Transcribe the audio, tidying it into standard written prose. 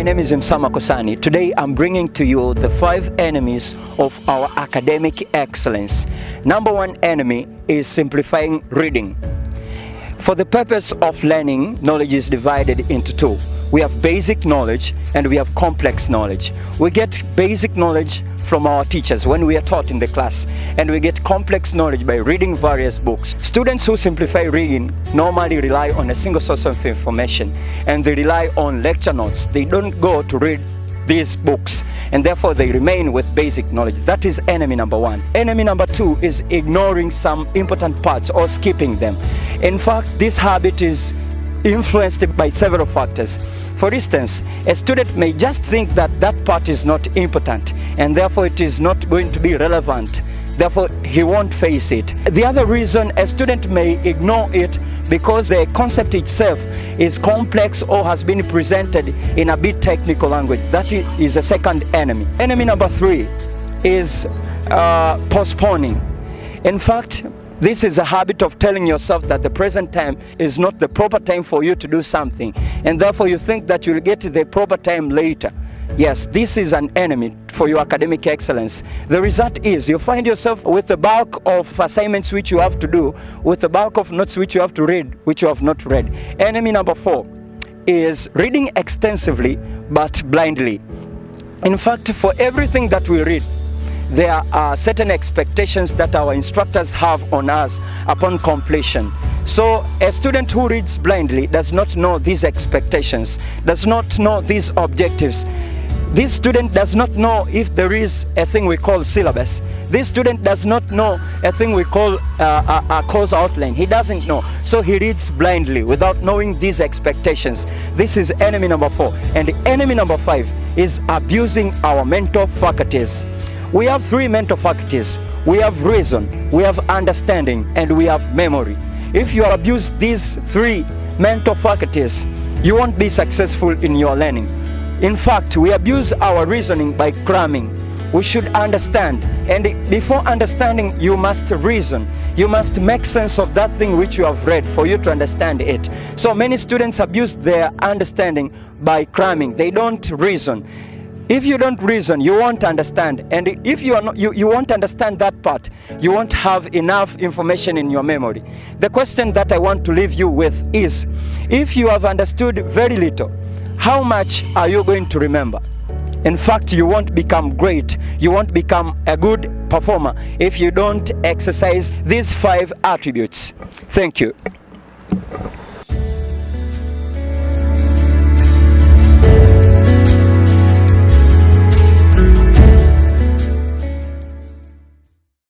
My name is K.Msama Kosani. Today I'm bringing to you the 5 enemies of our academic excellence. Number 1 enemy is simplifying reading. For the purpose of learning, knowledge is divided into 2. We have basic knowledge and we have complex knowledge. We get basic knowledge from our teachers when we are taught in the class, and we get complex knowledge by reading various books. Students who simplify reading normally rely on a single source of information, and they rely on lecture notes. They don't go to read these books, and therefore they remain with basic knowledge. That is enemy number 1. Enemy number 2 is ignoring some important parts or skipping them. In fact, this habit is influenced by several factors. For instance, a student may just think that that part is not important and therefore it is not going to be relevant. Therefore, he won't face it. The other reason a student may ignore it because the concept itself is complex or has been presented in a bit technical language. That is a second enemy. Enemy number 3 is postponing. In fact, this is a habit of telling yourself that the present time is not the proper time for you to do something, and therefore you think that you'll get the proper time later. Yes, this is an enemy for your academic excellence. The result is you find yourself with the bulk of assignments which you have to do, with the bulk of notes which you have to read, which you have not read. Enemy number 4 is reading extensively but blindly. In fact, for everything that we read, there are certain expectations that our instructors have on us upon completion. So a student who reads blindly does not know these expectations, does not know these objectives. This student does not know if there is a thing we call syllabus. This student does not know a thing we call a course outline. He doesn't know. So he reads blindly without knowing these expectations. This is enemy number 4. And enemy number 5 is abusing our mental faculties. We have 3 mental faculties. We have reason, we have understanding, and we have memory. If you abuse these 3 mental faculties, you won't be successful in your learning. In fact, we abuse our reasoning by cramming. We should understand, and before understanding, you must reason. You must make sense of that thing which you have read for you to understand it. So many students abuse their understanding by cramming. They don't reason. If you don't reason, you won't understand, and if you won't understand that part, you won't have enough information in your memory. The question that I want to leave you with is, if you have understood very little, how much are you going to remember? In fact, you won't become great, you won't become a good performer if you don't exercise these 5 attributes. Thank you.